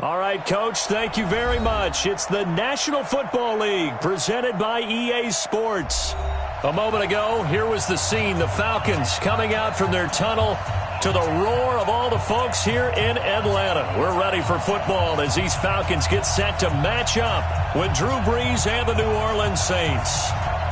All right, Coach, thank you very much. It's the National Football League presented by EA Sports. A moment ago, here was the scene. The Falcons coming out from their tunnel to the roar of all the folks here in Atlanta. We're ready for football as these Falcons get set to match up with Drew Brees and the New Orleans Saints.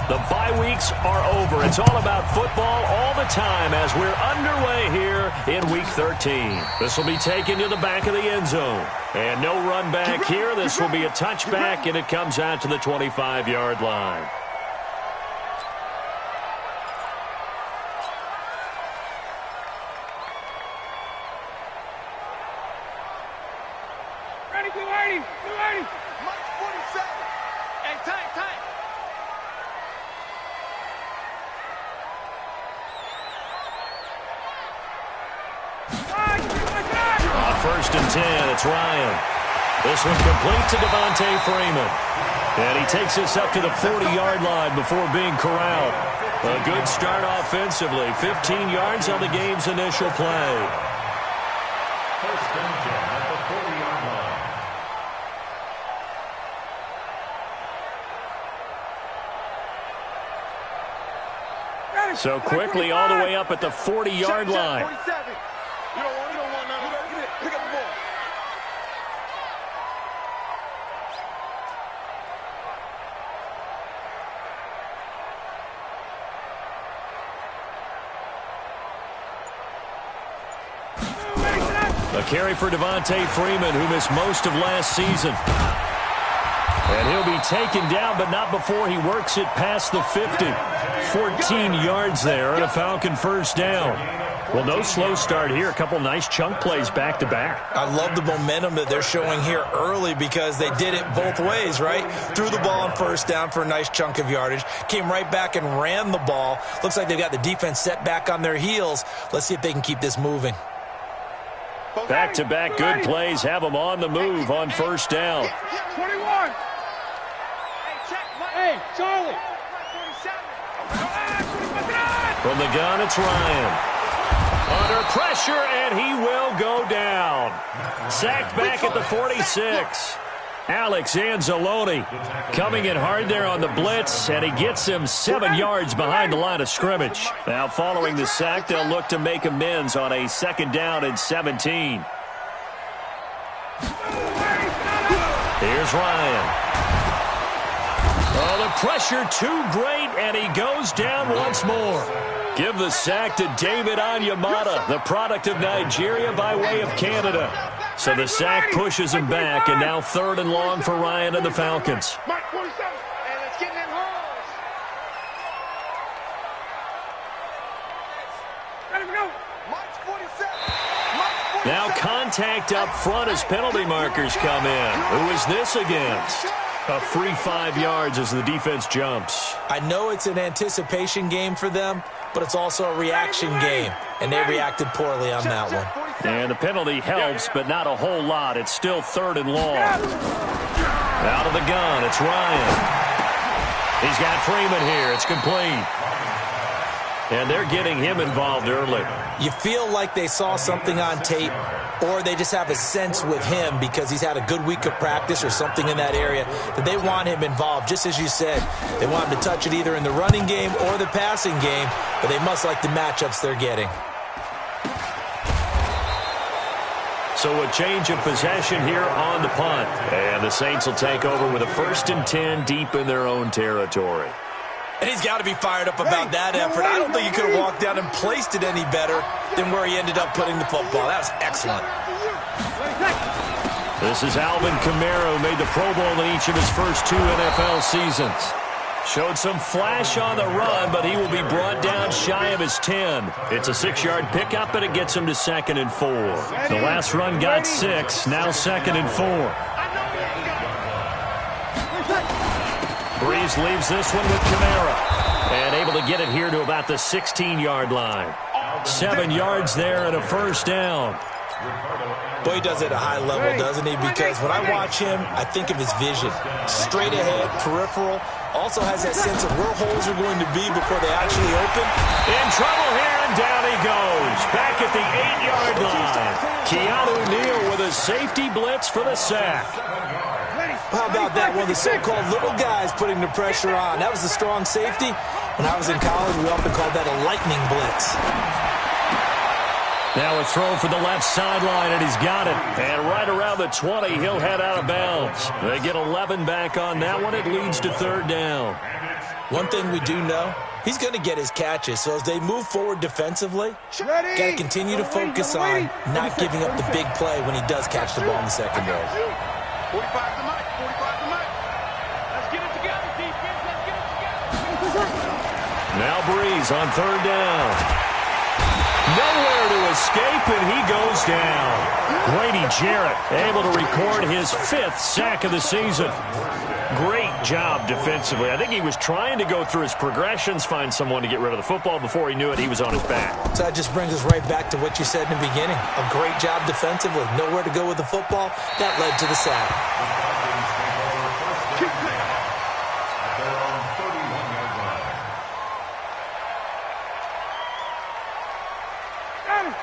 The bye weeks are over. It's all about football all the time as we're underway here in Week 13. This will be taken to the back of the end zone. And no run back here. This will be a touchback, and it comes out to the 25-yard line. Ready, 280, 280. Mike 47. Hey, tight. First and 10, it's Ryan. This one complete to Devontae Freeman. And he takes this up to the 40-yard line before being corralled. A good start offensively. 15 yards on the game's initial play. First and 10 at the 40-yard line. So quickly all the way up at the 40-yard line. 47. You don't want none. Pick up the ball. A carry for Devontae Freeman, who missed most of last season. And he'll be taken down, but not before he works it past the 50. 14 yards there and a Falcon first down. Well, no slow start here. A couple nice chunk plays back-to-back. I love the momentum that they're showing here early because they did it both ways, right? Threw the ball on first down for a nice chunk of yardage. Came right back and ran the ball. Looks like they've got the defense set back on their heels. Let's see if they can keep this moving. Back-to-back good plays have them on the move on first down. 21. Hey, Charlie. From the gun, it's Ryan. Under pressure, and he will go down. Sacked back at the 46. Alex Anzalone coming in hard there on the blitz, and he gets him 7 yards behind the line of scrimmage. Now, following the sack, they'll look to make amends on a second down and 17. Here's Ryan. Oh, the pressure too great, and he goes down once more. Give the sack to David Onyemata, the product of Nigeria by way of Canada. So the sack pushes him back, and now 3rd and long for Ryan and the Falcons. Mike 47. And let's get in that holes. Ready to go. Mike 47. Now contact up front as penalty markers come in. Who is this against? A free 5 yards as the defense jumps. I know it's an anticipation game for them, but it's also a reaction game, and they reacted poorly on that one. And the penalty helps, but not a whole lot. It's still 3rd and long. Out of the gun, it's Ryan. He's got Freeman here. It's complete. And they're getting him involved early. You feel like they saw something on tape, or they just have a sense with him because he's had a good week of practice or something in that area that they want him involved. Just as you said, they want him to touch it either in the running game or the passing game, but they must like the matchups they're getting. So a change of possession here on the punt. And the Saints will take over with a 1st and 10 deep in their own territory. And he's got to be fired up about that effort. I don't think he could have walked down and placed it any better than where he ended up putting the football. That was excellent. This is Alvin Kamara, who made the Pro Bowl in each of his first 2 NFL seasons. Showed some flash on the run, but he will be brought down shy of his 10. It's a 6-yard pickup, and it gets him to 2nd and 4. The last run got 6, now 2nd and 4. Brees leaves this one with Kamara. And able to get it here to about the 16-yard line. 7 yards there and a first down. Boy, he does it at a high level, doesn't he? Because when I watch him, I think of his vision. Straight ahead, peripheral. Also has that sense of where holes are going to be before they actually open. In trouble here, and down he goes. Back at the 8-yard line. Keanu Neal with with a safety blitz for the sack. How about that? One of the so-called little guys putting the pressure on. That was the strong safety. When I was in college, we often called that a lightning blitz. Now a throw for the left sideline, and he's got it. And right around the 20, he'll head out of bounds. They get 11 back on that one. It leads to third down. One thing we do know, he's going to get his catches. So as they move forward defensively, got to continue to focus on not giving up the big play when he does catch the ball in the secondary. 45 to Mike. 45 to Mike. Let's get it together, defense. Let's get it together. Now Breeze on third down. Nowhere to escape, and he goes down. Grady Jarrett able to record his 5th sack of the season. Great job defensively. I think he was trying to go through his progressions, find someone to get rid of the football. Before he knew it, he was on his back. So that just brings us right back to what you said in the beginning. A great job defensively. Nowhere to go with the football. That led to the sack.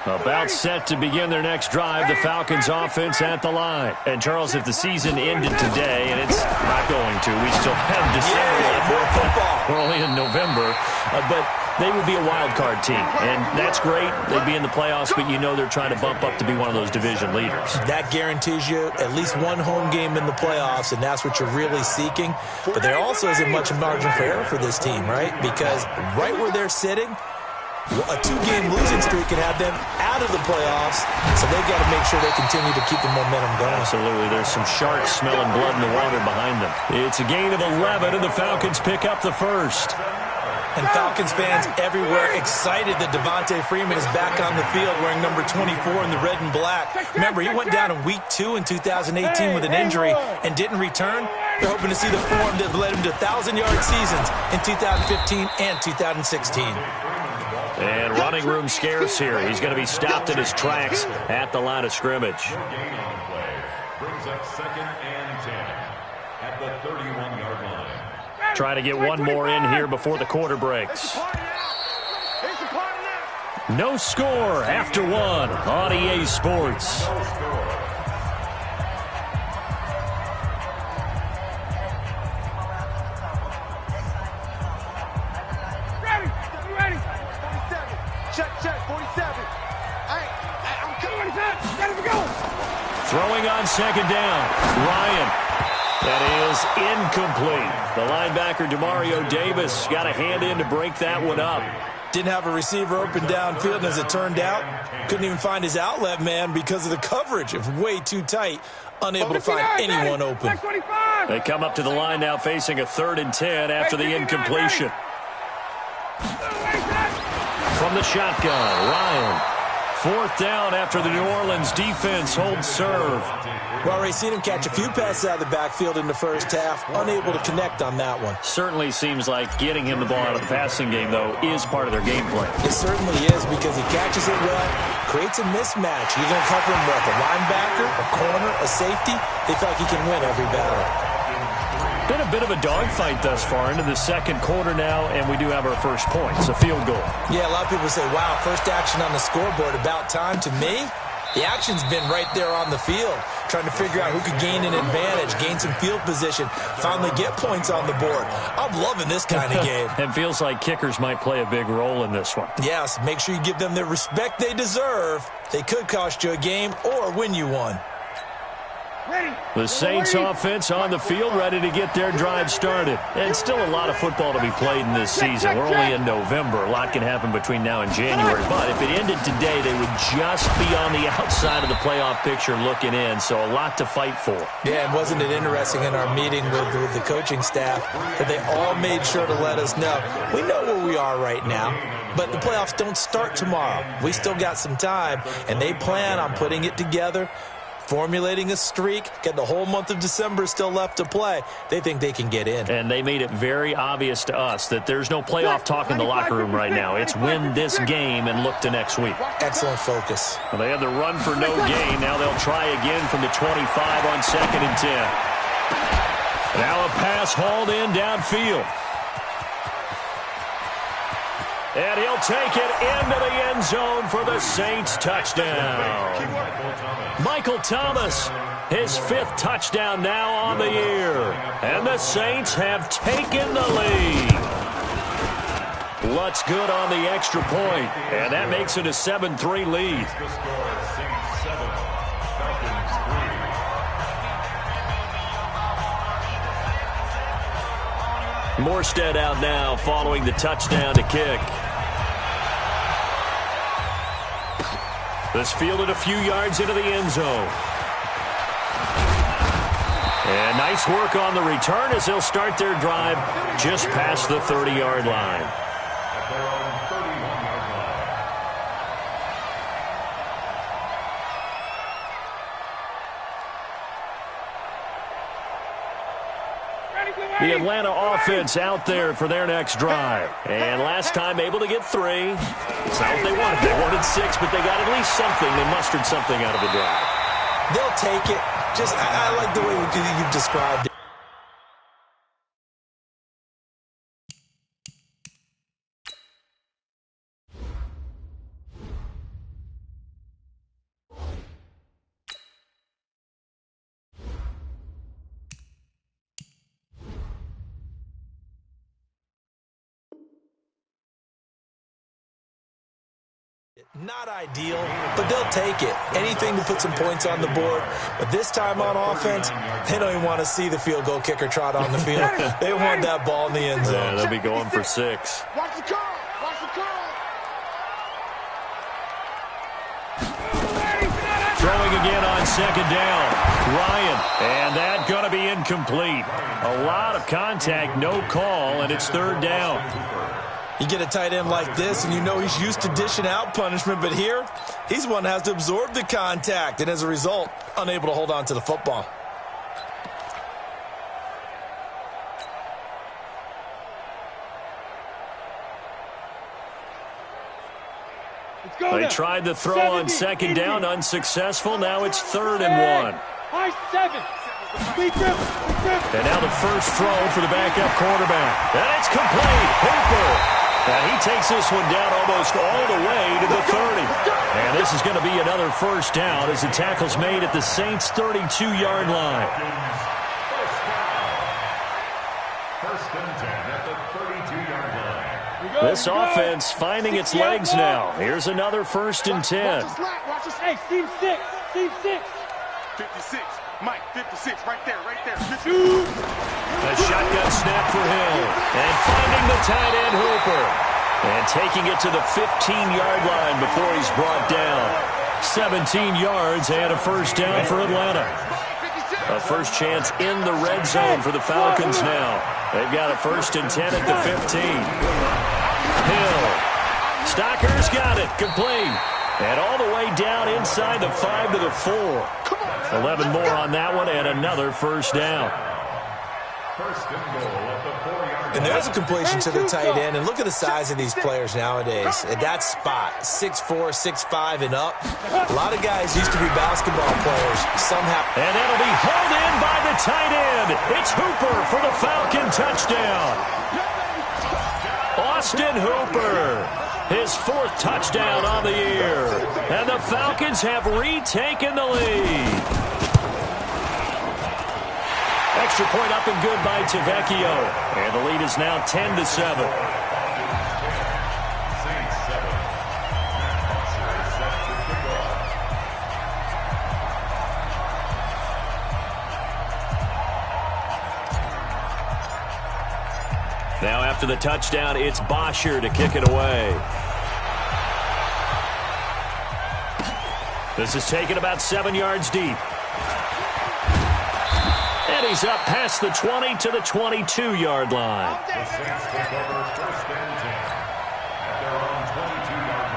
About set to begin their next drive, the Falcons offense at the line. And, Charles, if the season ended today, and it's not going to, we still have December left. More football. We're only in November. But they would be a wild card team, and that's great. They'd be in the playoffs, but you know they're trying to bump up to be one of those division leaders. That guarantees you at least one home game in the playoffs, and that's what you're really seeking. But there also isn't much margin for error for this team, right? Because right where they're sitting, a 2-game losing streak can have them out of the playoffs, so they've got to make sure they continue to keep the momentum going. Absolutely. There's some sharks smelling blood in the water behind them. It's a gain of 11, and the Falcons pick up the first. And Falcons fans everywhere excited that Devontae Freeman is back on the field wearing number 24 in the red and black. Remember, he went down in week 2 in 2018 with an injury and didn't return. They're hoping to see the form that led him to 1,000-yard seasons in 2015 and 2016. And running room scarce here. He's going to be stopped in his tracks at the line of scrimmage. Brings up 2nd and 10 at the 31-yard line. Trying to get one more in here before the quarter breaks. No score after one on EA Sports. Check, 47. I'm coming. Gotta go. Throwing on second down. Ryan. That is incomplete. The linebacker, Demario Davis, got a hand in to break that one up. Didn't have a receiver open downfield, and as it turned out, couldn't even find his outlet man because of the coverage. It was way too tight. Unable to find anyone open. They come up to the line now facing a 3rd and 10 after the incompletion. From the shotgun, Ryan. 4th down after the New Orleans defense holds serve. Well, we've seen him catch a few passes out of the backfield in the first half, unable to connect on that one. Certainly seems like getting him the ball out of the passing game, though, is part of their game plan. It certainly is because he catches it well, creates a mismatch. You're going to cover him with a linebacker, a corner, a safety. They feel like he can win every battle. Been a bit of a dogfight thus far into the second quarter now, and we do have our first points, a field goal. Yeah, a lot of people say, wow, first action on the scoreboard, about time. To me, the action's been right there on the field, trying to figure out who could gain an advantage, gain some field position, finally get points on the board. I'm loving this kind of game. It feels like kickers might play a big role in this one. Yes, make sure you give them the respect they deserve. They could cost you a game or win you one. The Saints offense on the field, ready to get their drive started. And still a lot of football to be played in this season. We're only in November. A lot can happen between now and January. But if it ended today, they would just be on the outside of the playoff picture looking in. So a lot to fight for. Yeah, and wasn't it interesting in our meeting with the coaching staff that they all made sure to let us know, we know where we are right now, but the playoffs don't start tomorrow. We still got some time, and they plan on putting it together, formulating a streak, getting the whole month of December still left to play. They think they can get in. And they made it very obvious to us that there's no playoff talk in the locker room right now. It's win this game and look to next week. Excellent focus. Well, they had the run for no gain. Now they'll try again from the 25 on 2nd and 10. Now a pass hauled in downfield. And he'll take it into the end zone for the Saints touchdown. Michael Thomas, his 5th touchdown now on the year. And the Saints have taken the lead. Lutz good on the extra point, and that makes it a 7-3 lead. Morstead out now following the touchdown to kick. This fielded a few yards into the end zone. And nice work on the return as they'll start their drive just past the 30-yard line. The Atlanta offense out there for their next drive. And last time able to get 3. It's not what they wanted. They wanted 6, but they got at least something. They mustered something out of the drive. They'll take it. I like the way you've described it. Not ideal, but they'll take it. Anything to put some points on the board. But this time on offense, they don't even want to see the field goal kicker trot on the field. They want that ball in the end zone. Yeah, they'll be going for 6. Watch the curl. Watch the curl. Throwing again on 2nd down. Ryan, and that going to be incomplete. A lot of contact, no call, and it's 3rd down. You get a tight end like this, and you know he's used to dishing out punishment, but here, he's the one that has to absorb the contact, and as a result, unable to hold on to the football. They tried the throw on 2nd down, unsuccessful. Now it's 3rd and 1. High 7. And now the first throw for the backup quarterback. And it's complete. Hooper. And he takes this one down almost all the way to the 30. And this is going to be another first down as the tackle's made at the Saints' 32-yard line. First and 10 at the 32-yard line. This offense finding its legs now. Here's another 1st and 10. Hey, team 6. Team 6. 56. Mike, 56. Right there, right there. 52. A shotgun snap for Hill. And finding the tight end Hooper. And taking it to the 15-yard line before he's brought down. 17 yards and a first down for Atlanta. A first chance in the red zone for the Falcons now. They've got a 1st and 10 at the 15. Hill. Stocker's got it. Complete. And all the way down inside the 5 to the 4. 11 more on that one and another first down. First and goal at the 4-yard line. And there's a completion to the tight end. And look at the size of these players nowadays. At that spot, 6'4", 6'5", and up. A lot of guys used to be basketball players. Somehow. And that'll be hauled in by the tight end. It's Hooper for the Falcon touchdown. Austin Hooper. His 4th touchdown on the year. And the Falcons have retaken the lead. Extra point up and good by Tavecchio. And the lead is now 10-7. Now after the touchdown, it's Bosher to kick it away. This is taken about 7 yards deep. And he's up past the 20 to the 22-yard line. The Saints take over 1st and 10 at their own 22-yard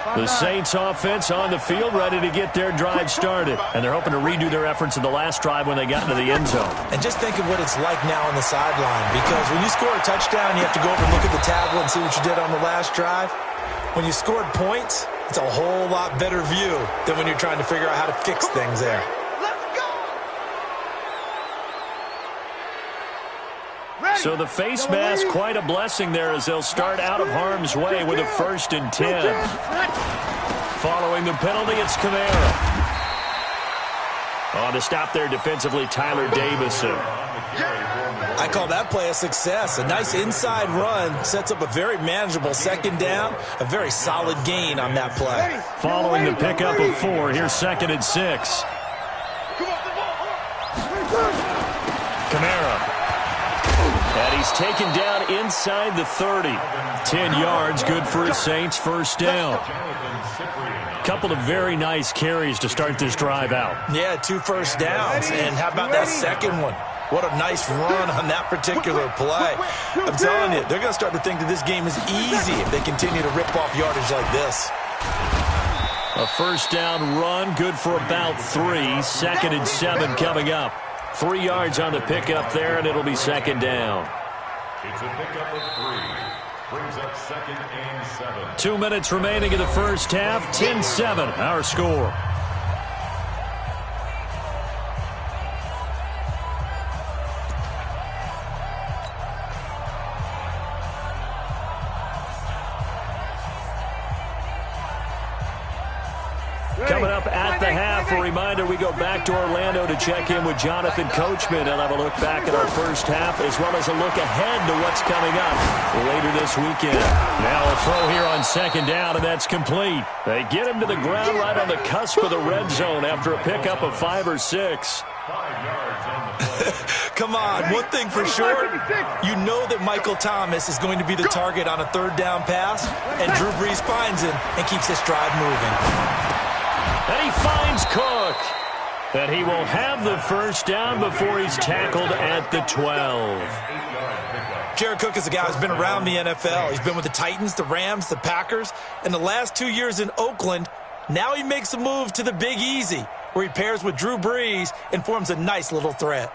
line. The Saints offense on the field ready to get their drive started. And they're hoping to redo their efforts in the last drive when they got into the end zone. And just think of what it's like now on the sideline. Because when you score a touchdown, you have to go over and look at the tablet and see what you did on the last drive. When you scored points, it's a whole lot better view than when you're trying to figure out how to fix things there. So the face mask, quite a blessing there as they'll start out of harm's way with a 1st and 10. Following the penalty, it's Kamara. On to stop there defensively, Tyler Davison. I call that play a success. A nice inside run sets up a very manageable 2nd down, a very solid gain on that play. Following the pickup of 4, here's 2nd and 6. Kamara. And he's taken down inside the 30. 10 yards, good for his Saints, 1st down. Couple of very nice carries to start this drive out. Yeah, 2 first downs. And how about that second one? What a nice run on that particular play. I'm telling you, they're going to start to think that this game is easy if they continue to rip off yardage like this. A 1st down run, good for about 3. 2nd and 7 coming up. 3 yards on the pickup there, and it'll be 2nd down. It's a pickup of 3. Brings up 2nd and 7. 2 minutes remaining in the first half. 10-7, our score. Coming up at the half, a reminder, we go back to Orlando to check in with Jonathan Coachman and have a look back at our first half as well as a look ahead to what's coming up later this weekend. Now a throw here on 2nd down, and that's complete. They get him to the ground right on the cusp of the red zone after a pickup of 5 or 6. 5 yards on the play. Come on, one thing for sure, you know that Michael Thomas is going to be the target on a 3rd down pass, and Drew Brees finds him and keeps this drive moving. And he finds Cook. And he will have the 1st down before he's tackled at the 12. Jared Cook is a guy who's been around the NFL. He's been with the Titans, the Rams, the Packers, and the last 2 years in Oakland. Now he makes a move to the Big Easy, where he pairs with Drew Brees and forms a nice little threat.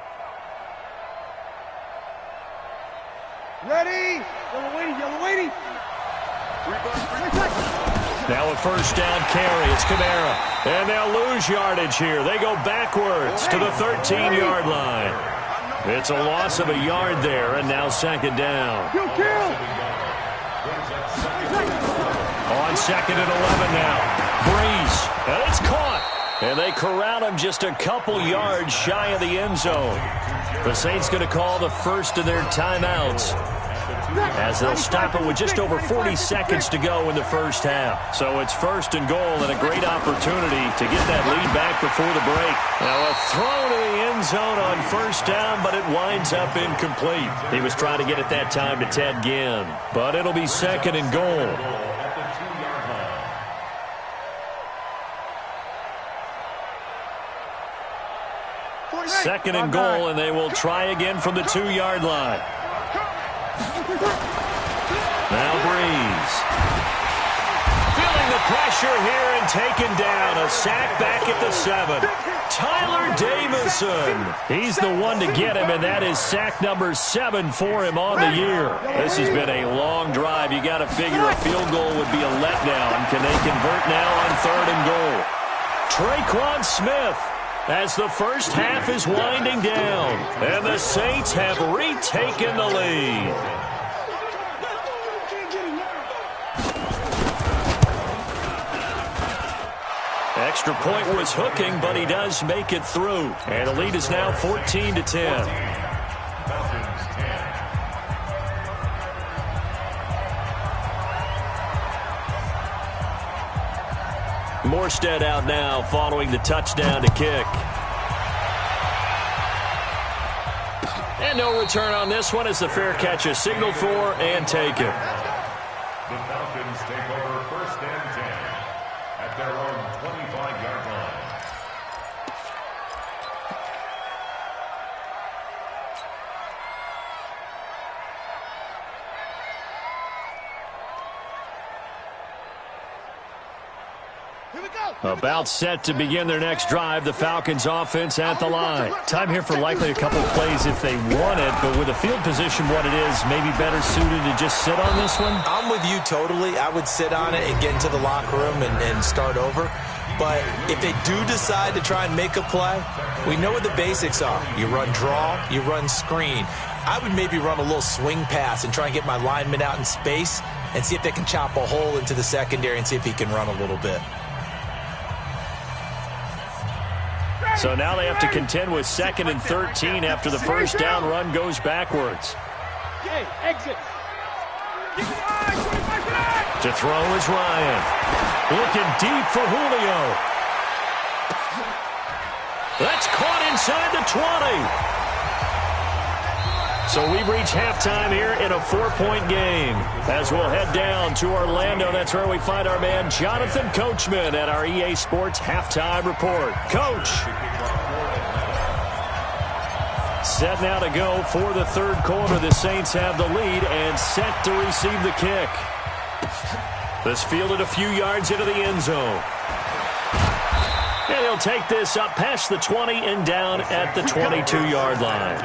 Ready? Yellow waiting. Now a 1st down carry. It's Kamara. And they'll lose yardage here. They go backwards to the 13-yard line. It's a loss of a yard there, and now 2nd down. On 2nd and 11 now. Brees. And it's caught. And they corral him just a couple yards shy of the end zone. The Saints going to call the first of their timeouts, as they'll stop it with just over 40 seconds to go in the first half. So it's 1st and goal and a great opportunity to get that lead back before the break. Now a throw to the end zone on 1st down, but it winds up incomplete. He was trying to get it that time to Ted Ginn, but it'll be 2nd and goal. 2nd and goal, and they will try again from the 2-yard line. Now Brees. Feeling the pressure here and taken down. A sack back at the 7. Tyler Davison. He's the one to get him, and that is sack number 7 for him on the year. This has been a long drive. You got to figure a field goal would be a letdown. Can they convert now on 3rd and goal? Traquan Smith, as the first half is winding down, and the Saints have retaken the lead. Extra point was hooking, but he does make it through. And the lead is now 14-10. Falcons 10. Morstead out now following the touchdown to kick. And no return on this one as the fair catch is signaled for and taken. The Falcons take over 1st and 10 at their own 25-yard line. About set to begin their next drive, the Falcons offense at the line. Time here for likely a couple of plays if they want it, but with the field position what it is, maybe better suited to just sit on this one? I'm with you totally. I would sit on it and get into the locker room and start over. But if they do decide to try and make a play, we know what the basics are. You run draw, you run screen. I would maybe run a little swing pass and try and get my lineman out in space and see if they can chop a hole into the secondary and see if he can run a little bit. So now they have to contend with 2nd and 13 after the first down run goes backwards. Okay, exit. To throw is Ryan. Looking deep for Julio. That's caught inside the 20. So we've reached halftime here in a 4-point game. As we'll head down to Orlando, that's where we find our man Jonathan Coachman at our EA Sports Halftime Report. Coach. Set now to go for the third quarter. The Saints have the lead and set to receive the kick. This fielded a few yards into the end zone. And he'll take this up past the 20 and down at the 22-yard line.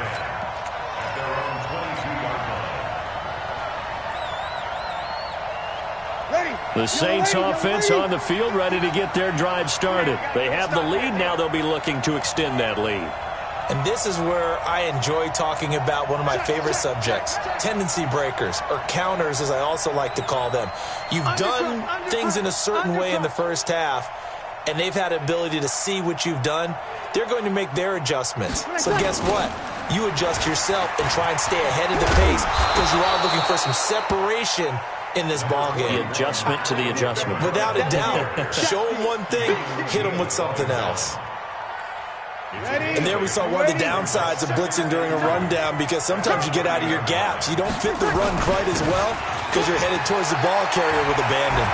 The Saints offense on the field ready to get their drive started. They have the lead. Now they'll be looking to extend that lead. And this is where I enjoy talking about one of my favorite subjects, tendency breakers, or counters as I also like to call them. You've done things in a certain way in the first half, and they've had the ability to see what you've done. They're going to make their adjustments. So guess what? You adjust yourself and try and stay ahead of the pace because you are looking for some separation in this ball game. The adjustment to the adjustment. Without a doubt. Show them one thing, hit them with something else. And there we saw one of the downsides of blitzing during a rundown because sometimes you get out of your gaps. You don't fit the run quite as well because you're headed towards the ball carrier with abandon.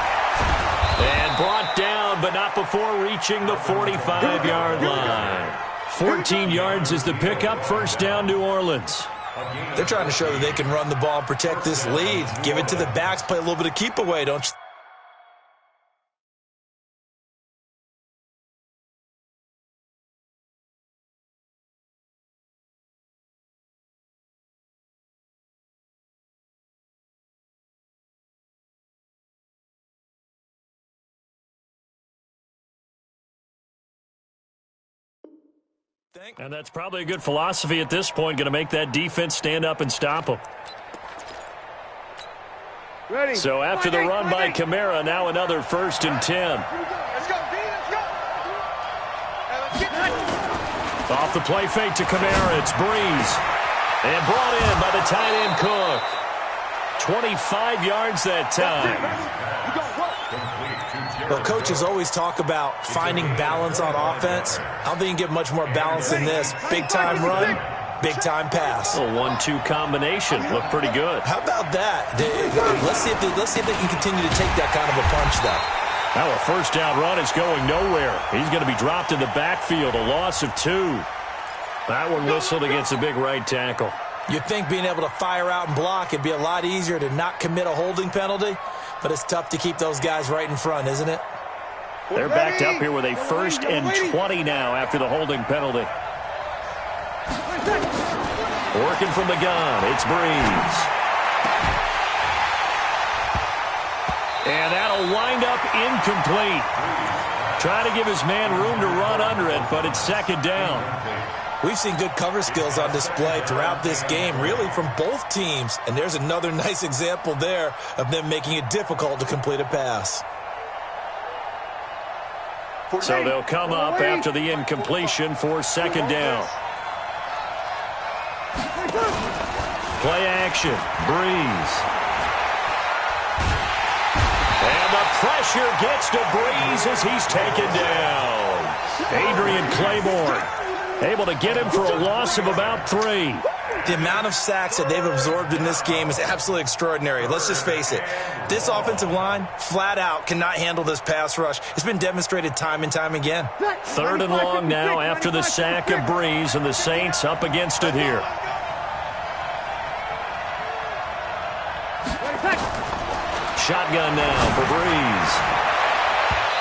And brought down, but not before reaching the 45-yard line. 14 yards is the pickup. First down, New Orleans. They're trying to show that they can run the ball and protect this lead. Give it to the backs, play a little bit of keep away, don't you? And that's probably a good philosophy at this point, going to make that defense stand up and stop them. Ready. So after the run by Kamara, now another 1st and 10. Let's go, D, let's go. Off the play fake to Kamara, it's Breeze. And brought in by the tight end Cook. 25 yards that time. Well, coaches always talk about finding balance on offense. I don't think you can get much more balance than this. Big-time run, big-time pass. A 1-2 combination. Looked pretty good. How about that? Let's see if they can continue to take that kind of a punch, though. Now a first down run is going nowhere. He's going to be dropped in the backfield, a loss of 2. That one whistled against a big right tackle. You'd think being able to fire out and block, it'd be a lot easier to not commit a holding penalty, but it's tough to keep those guys right in front, isn't it? They're backed up here with a 1st and 20 now after the holding penalty. Working from the gun, it's Breeze. And that'll wind up incomplete. Trying to give his man room to run under it, but it's 2nd down. We've seen good cover skills on display throughout this game, really from both teams. And there's another nice example there of them making it difficult to complete a pass. So they'll come up after the incompletion for 2nd down. Play action, Breeze. And the pressure gets to Breeze as he's taken down. Adrian Claiborne able to get him for a loss of about 3. The amount of sacks that they've absorbed in this game is absolutely extraordinary. Let's just face it. This offensive line, flat out, cannot handle this pass rush. It's been demonstrated time and time again. 3rd and long now after the sack of Breeze, and the Saints up against it here. Shotgun now for Breeze.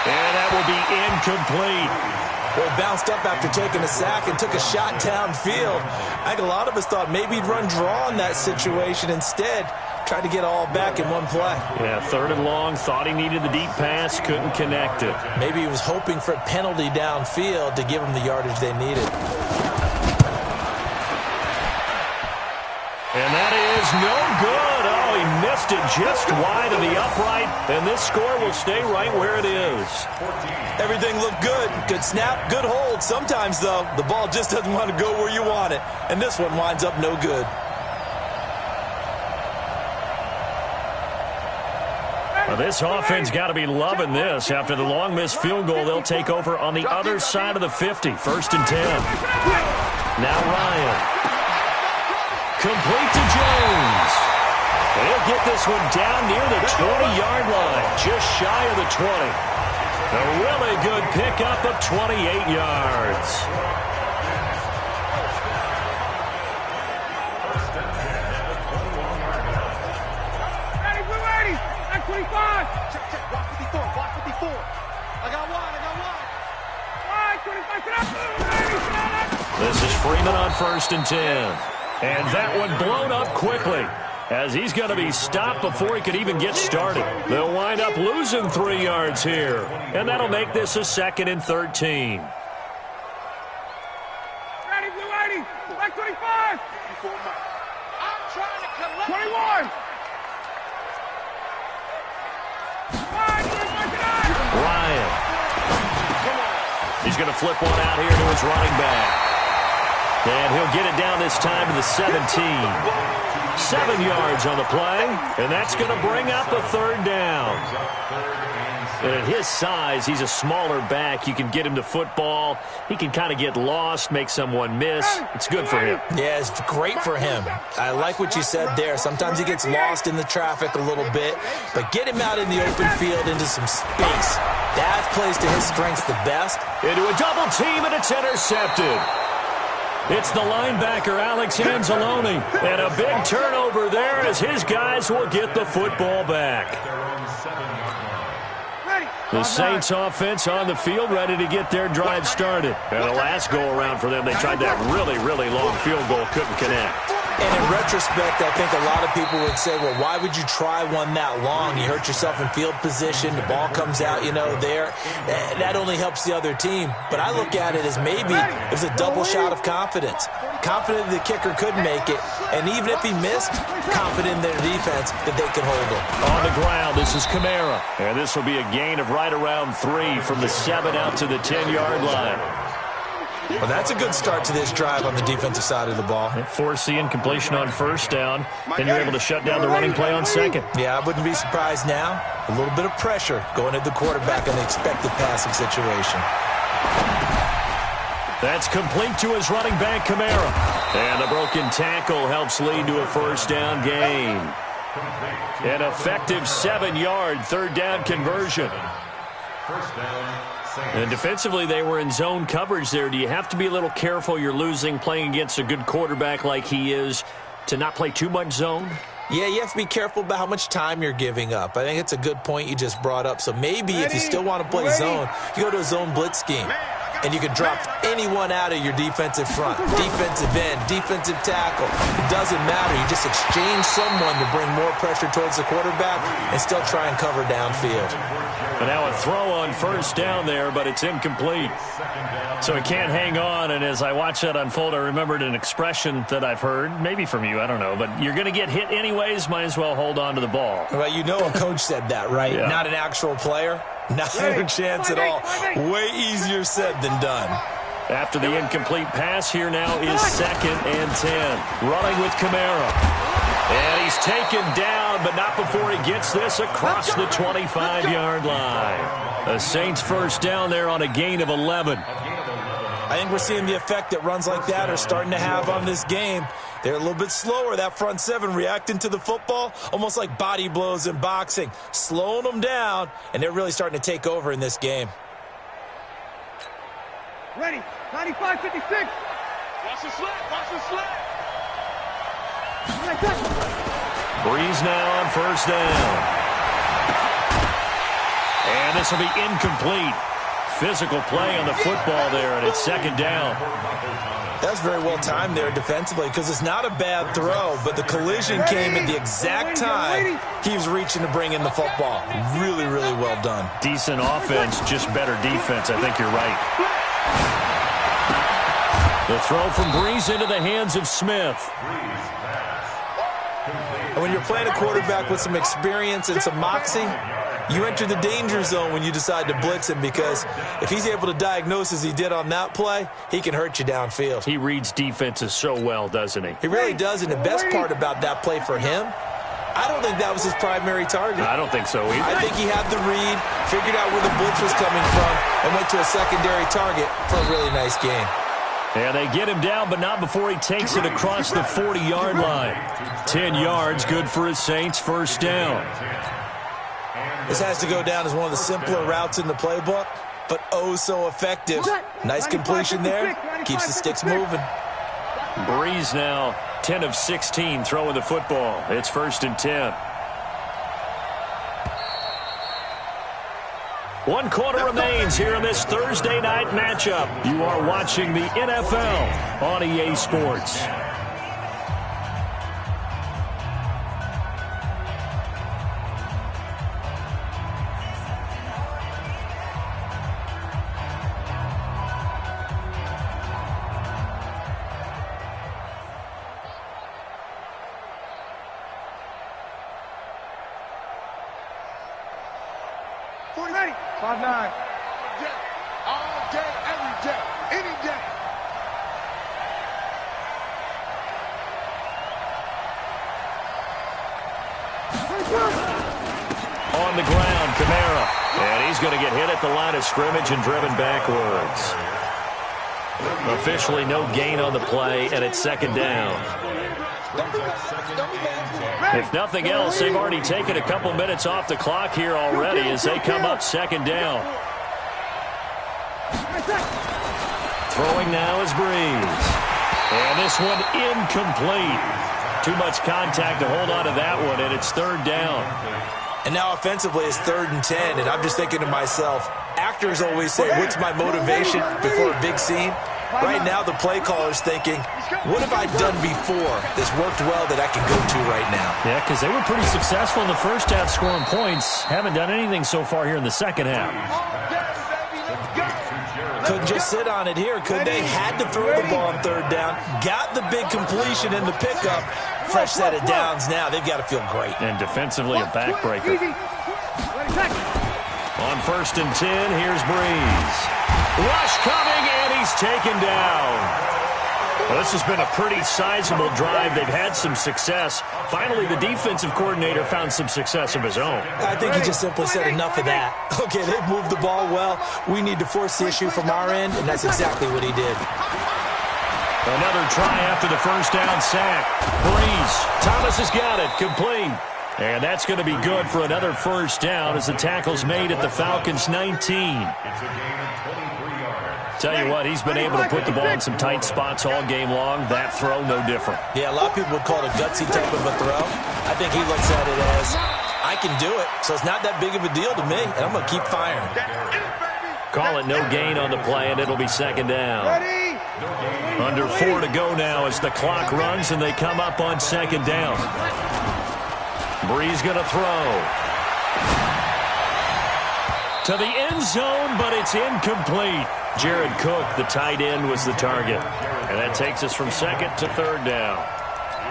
And that will be incomplete. Well, he bounced up after taking a sack and took a shot downfield. I think a lot of us thought maybe he'd run draw in that situation. Instead, tried to get all back in one play. Yeah, 3rd and long, thought he needed the deep pass, couldn't connect it. Maybe he was hoping for a penalty downfield to give him the yardage they needed. is no good. Oh, he missed it just wide of the upright, and this score will stay right where it is. Everything looked good. Good snap, good hold. Sometimes, though, the ball just doesn't want to go where you want it, and this one winds up no good. Well, this offense got to be loving this. After the long missed field goal, they'll take over on the other side of the 50. 1st and 10. Now Ryan. Complete to Jones. And he'll get this one down near the 20-yard line, just shy of the 20. A really good pickup of 28 yards. This is Freeman on 1st and 10. And that one blown up quickly, as he's going to be stopped before he could even get started. They'll wind up losing 3 yards here, and that'll make this a 2nd and 13. Ready, blue 80, black 25. I'm trying to collect 21. Ryan. He's going to flip one out here to his running back. And he'll get it down this time to the 17. 7 yards on the play, and that's going to bring up a 3rd down. And at his size, he's a smaller back. You can get him to football. He can kind of get lost, make someone miss. It's good for him. Yeah, it's great for him. I like what you said there. Sometimes he gets lost in the traffic a little bit, but get him out in the open field into some space. That plays to his strengths the best. Into a double team, and it's intercepted. It's the linebacker, Alex Anzalone. And a big turnover there as his guys will get the football back. The Saints offense on the field ready to get their drive started. And the last go-around for them, they tried that really, really long field goal, couldn't connect. And in retrospect, I think a lot of people would say, well, why would you try one that long? You hurt yourself in field position. The ball comes out, there. That only helps the other team. But I look at it as maybe it was a double shot of confidence. Confident the kicker could make it. And even if he missed, confident in their defense that they could hold him. On the ground, this is Kamara. And this will be a gain of right around 3 from the 7 out to the 10-yard line. Well, that's a good start to this drive on the defensive side of the ball. Force the incompletion on 1st down. Then you're able to shut down the running play on 2nd. Yeah, I wouldn't be surprised now. A little bit of pressure going at the quarterback in the expected passing situation. That's complete to his running back, Kamara. And the broken tackle helps lead to a 1st down gain. An effective 7-yard 3rd down conversion. 1st down. And defensively, they were in zone coverage there. Do you have to be a little careful? You're losing, playing against a good quarterback like he is, to not play too much zone? Yeah, you have to be careful about how much time you're giving up. I think it's a good point you just brought up. So maybe if you still want to play zone, you go to a zone blitz scheme. And you can drop anyone out of your defensive front, defensive end, defensive tackle. It doesn't matter. You just exchange someone to bring more pressure towards the quarterback and still try and cover downfield. But now a throw on 1st down there, but it's incomplete. So he can't hang on, and as I watch that unfold, I remembered an expression that I've heard, maybe from you, I don't know, but you're going to get hit anyways, might as well hold on to the ball. Well, a coach said that, right? Yeah. Not an actual player. Not a chance at all. Way easier said than done. After the incomplete pass, here now is 2nd and 10. Running with Kamara. And he's taken down, but not before he gets this across the 25-yard line. The Saints 1st down there on a gain of 11. I think we're seeing the effect that runs like that are starting to have on this game. They're a little bit slower, that front 7, reacting to the football, almost like body blows in boxing, slowing them down, and they're really starting to take over in this game. Ready, 95, 56. Watch the slap, watch the slap. Breeze now on 1st down. And this will be incomplete. Physical play on the football there, and it's 2nd down. That's very well timed there defensively because it's not a bad throw, but the collision came at the exact time he was reaching to bring in the football. Really, really well done. Decent offense, just better defense. I think you're right. The throw from Breeze into the hands of Smith. And when you're playing a quarterback with some experience and some moxie, you enter the danger zone when you decide to blitz him, because if he's able to diagnose as he did on that play, he can hurt you downfield. He reads defenses so well, doesn't he? He really does, and the best part about that play for him, I don't think that was his primary target. I don't think so either. I think he had the read, figured out where the blitz was coming from, and went to a secondary target for a really nice game. And they get him down, but not before he takes it across the 40-yard line. 10 yards, good for his Saints, first down. This has to go down as one of the simpler routes in the playbook, but oh so effective. Nice completion there. Keeps the sticks moving. Breeze now 10 of 16 throwing the football. It's first and 10. 1 quarter remains here in this Thursday night matchup. You are watching the NFL on EA Sports. Ready? 5-9. All day, every day, any day. On the ground, Kamara. And he's going to get hit at the line of scrimmage and driven backwards. Officially no gain on the play, and it's second down. If nothing else, they've already taken a couple minutes off the clock here already as they come up second down. Throwing now is Breeze. And this one incomplete. Too much contact to hold on to that one, and it's third down. And now offensively it's 3rd and 10, and I'm just thinking to myself, actors always say, what's my motivation before a big scene? Right now the play caller's thinking, what have I done before that's worked well that I can go to right now? Yeah, because they were pretty successful in the first half scoring points. Haven't done anything so far here in the second half. Couldn't just sit on it here, could they? Had to throw the ball on 3rd down. Got the big completion in the pickup. Fresh set of downs now. They've got to feel great. And defensively a backbreaker. On 1st and 10, here's Breeze. Rush coming, and he's taken down. Well, this has been a pretty sizable drive. They've had some success. Finally, the defensive coordinator found some success of his own. I think he just simply said enough of that. Okay, they've moved the ball well. We need to force the issue from our end, and that's exactly what he did. Another try after the first down sack. Breeze. Thomas has got it. Complete. And that's going to be good for another first down as the tackle's made at the Falcons' 19. Tell you what, he's been able to put the ball in some tight spots all game long. That throw, no different. Yeah, a lot of people would call it a gutsy type of a throw. I think he looks at it as, I can do it, so it's not that big of a deal to me, and I'm going to keep firing. Call it no gain on the play, and it'll be second down. Under 4 to go now as the clock runs, and they come up on second down. Breeze going to throw. To the end zone, but it's incomplete. Jared Cook, the tight end, was the target. And that takes us from second to third down.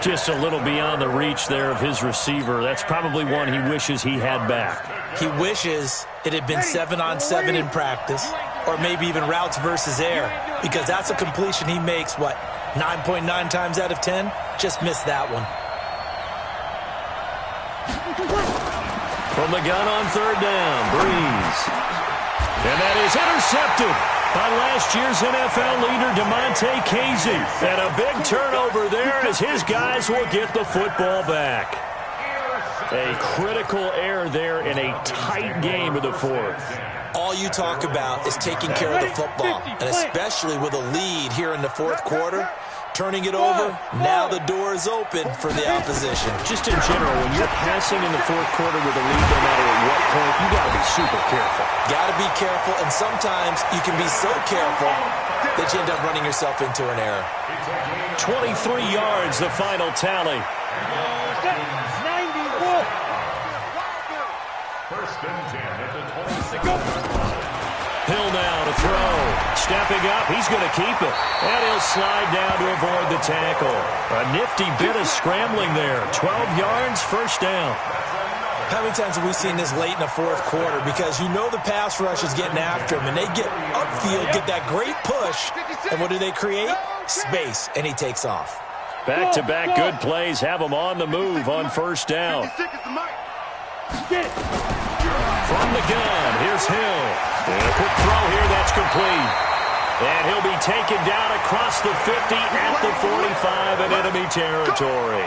Just a little beyond the reach there of his receiver. That's probably one he wishes he had back. He wishes it had been 7-on-7 in practice, or maybe even routes versus air, because that's a completion he makes, 9.9 times out of 10? Just missed that one. From the gun on third down, Breeze. And that is intercepted by last year's NFL leader, DeMonte Casey. And a big turnover there as his guys will get the football back. A critical error there in a tight game of the fourth. All you talk about is taking care of the football, and especially with a lead here in the fourth quarter. Turning it over, now the door is open for the opposition. Just in general, when you're passing in the fourth quarter with a lead, no matter at what point, you got to be super careful. Got to be careful, and sometimes you can be so careful that you end up running yourself into an error. 23 yards, the final tally. 91. First and 10 at the 26. Hill now to throw. stepping up. He's going to keep it. And he'll slide down to avoid the tackle. A nifty bit of scrambling there. 12 yards, first down. How many times have we seen this late in the fourth quarter? Because you know the pass rush is getting after him, and they get upfield, get that great push, and what do they create? Space, and he takes off. Back-to-back good plays have him on the move on first down. From the gun, here's Hill. And a quick throw here, that's complete. And he'll be taken down across the 50 at the 45 in enemy territory.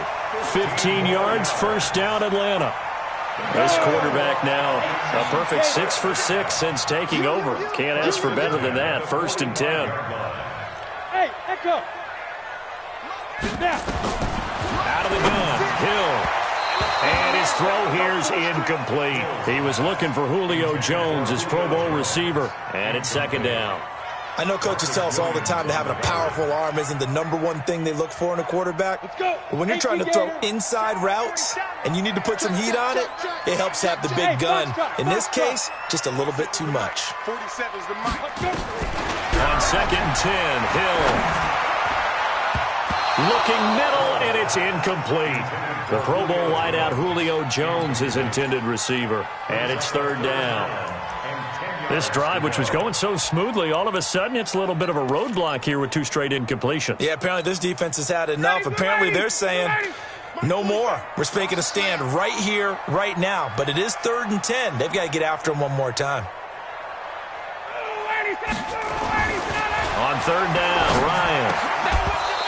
15 yards, first down, Atlanta. This quarterback now a perfect 6 for 6 since taking over. Can't ask for better than that. First and 10. Hey, echo. Out of the gun, Hill. And his throw here's incomplete. He was looking for Julio Jones, his Pro Bowl receiver. And it's second down. I know coaches tell us all the time that having a powerful arm isn't the #1 thing they look for in a quarterback. But when you're trying to throw inside routes and you need to put some heat on it, it helps have the big gun. In this case, just a little bit too much. 47's the mic. On second and 10, Hill. Looking middle, and it's incomplete. The Pro Bowl wideout Julio Jones, his intended receiver. And it's third down. This drive, which was going so smoothly, all of a sudden it's a little bit of a roadblock here with 2 straight incompletions. Yeah, apparently this defense has had enough. Apparently they're saying, no more. We're making a stand right here, right now. But it is third and 10. They've got to get after him one more time. On third down, Ryan.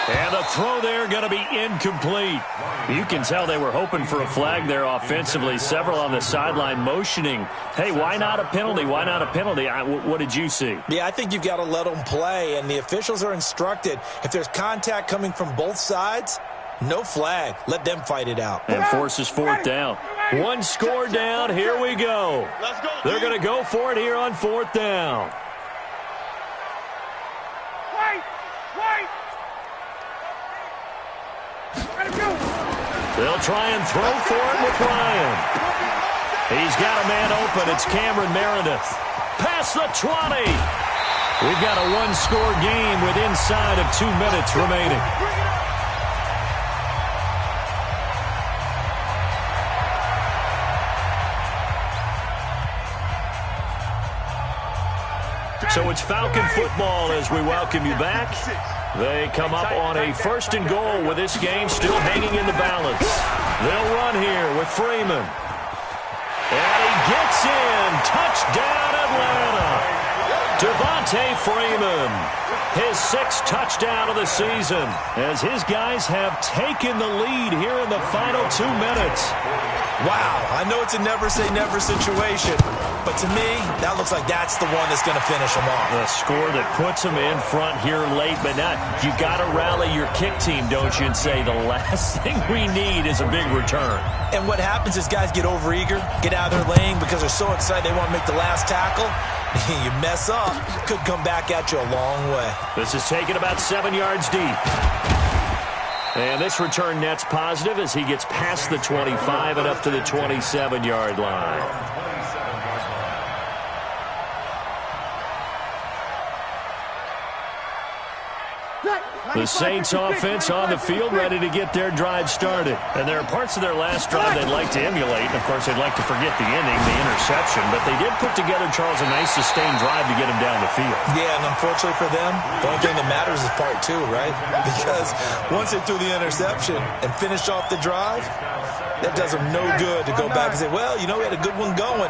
And the throw there going to be incomplete. You can tell they were hoping for a flag there offensively. Several on the sideline motioning. Hey, why not a penalty? Why not a penalty? What did you see? Yeah, I think you've got to let them play. And the officials are instructed, if there's contact coming from both sides, no flag. Let them fight it out. And forces fourth down. One score down. Here we go. They're going to go for it here on fourth down. They'll try and throw for it with Ryan. He's got a man open. It's Cameron Meredith. Past the 20. We've got a one-score game with inside of 2 minutes remaining. So it's Falcon football as we welcome you back. They come up on a first and goal with this game still hanging in the balance. They'll run here with Freeman. And he gets in. Touchdown, Atlanta. Devontae Freeman, his 6th touchdown of the season, as his guys have taken the lead here in the final 2 minutes. Wow, I know it's a never-say-never situation, but to me, that looks like that's the one that's going to finish them off. The score that puts them in front here late, but not. You got to rally your kick team, don't you, and say the last thing we need is a big return. And what happens is guys get overeager, get out of their lane because they're so excited they want to make the last tackle. You mess up, could come back at you a long way. This is taken about 7 yards deep. And this return net's positive as he gets past the 25 and up to the 27-yard line. The Saints offense on the field ready to get their drive started. And there are parts of their last drive they'd like to emulate. And, of course, they'd like to forget the ending, the interception. But they did put together, Charles, a nice sustained drive to get him down the field. Yeah, and unfortunately for them, the only thing that matters is part 2, right? Because once they threw the interception and finished off the drive, that does them no good to go back and say, well, you know, we had a good one going.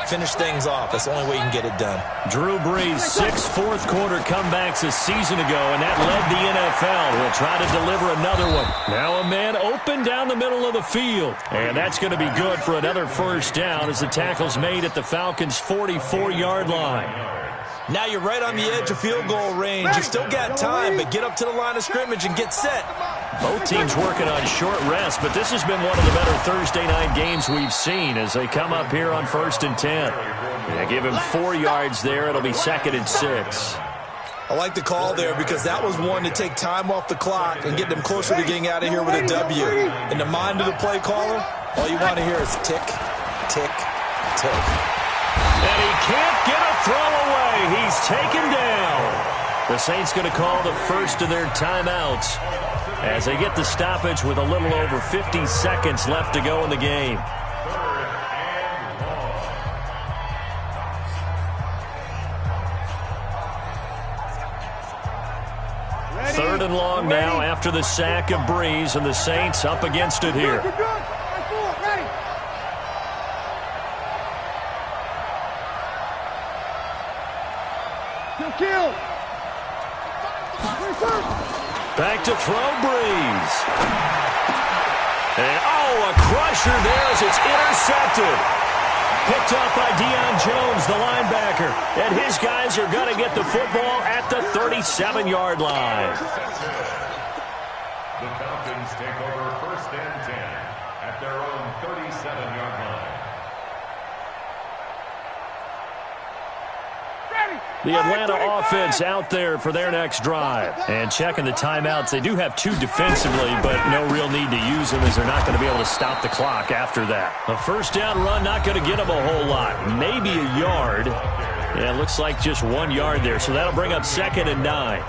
Finish things off. That's the only way you can get it done. Drew Brees, 6 fourth-quarter comebacks a season ago, and that led the NFL. He'll try to deliver another one. Now a man open down the middle of the field. And that's going to be good for another first down as the tackle's made at the Falcons' 44-yard line. Now you're right on the edge of field goal range. You still got time, but get up to the line of scrimmage and get set. Both teams working on short rest, but this has been one of the better Thursday night games we've seen as they come up here on first and 10. They give him 4 yards there. It'll be second and 6. I like the call there because that was one to take time off the clock and get them closer to getting out of here with a W. In the mind of the play caller, all you want to hear is tick, tick, tick. And he can't get a throw away. He's taken down. The Saints going to call the first of their timeouts as they get the stoppage with a little over 50 seconds left to go in the game. Third and long now after the sack of Breeze, and the Saints up against it here. Back to throw, Breeze. And, a crusher there as it's intercepted. Picked up by Deion Jones, the linebacker. And his guys are going to get the football at the 37-yard line. The Falcons take over first and 10 at their own 37-yard line. The Atlanta offense out there for their next drive. And checking the timeouts, they do have 2 defensively, but no real need to use them as they're not going to be able to stop the clock after that. A first down run, not going to get them a whole lot. Maybe a yard. Yeah, it looks like just 1 yard there, so that'll bring up 2nd and 9.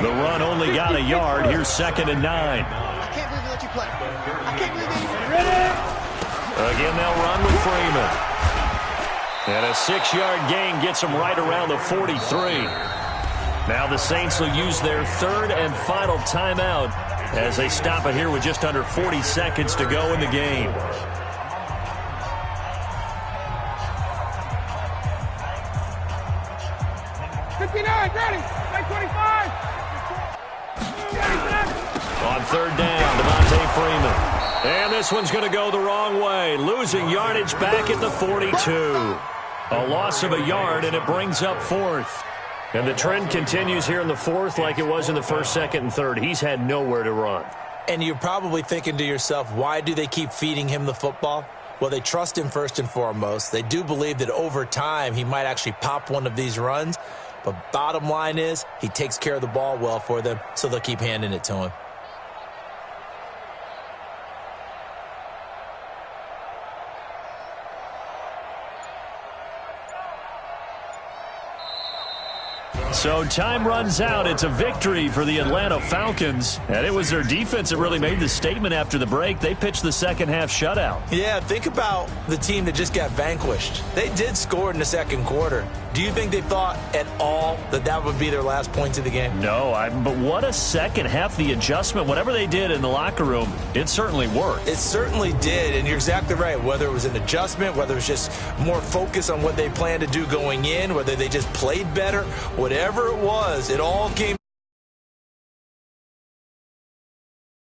The run only got a yard. Here's 2nd and 9. I can't believe they let you play. I can't believe they... Again, they'll run with Freeman. And a 6-yard gain gets them right around the 43. Now the Saints will use their third and final timeout as they stop it here with just under 40 seconds to go in the game. Ready, 25. On third down, Devontae Freeman. And this one's going to go the wrong way, losing yardage back at the 42. A loss of a yard, and it brings up 4th. And the trend continues here in the 4th like it was in the 1st, 2nd, and 3rd. He's had nowhere to run. And you're probably thinking to yourself, why do they keep feeding him the football? Well, they trust him first and foremost. They do believe that over time he might actually pop one of these runs. But bottom line is he takes care of the ball well for them, so they'll keep handing it to him. So time runs out. It's a victory for the Atlanta Falcons. And it was their defense that really made the statement after the break. They pitched the second half shutout. Yeah, think about the team that just got vanquished. They did score in the second quarter. Do you think they thought at all that that would be their last points of the game? No, but what a second half. The adjustment, whatever they did in the locker room, it certainly worked. It certainly did, and you're exactly right. Whether it was an adjustment, whether it was just more focus on what they planned to do going in, whether they just played better, whatever it was, it all came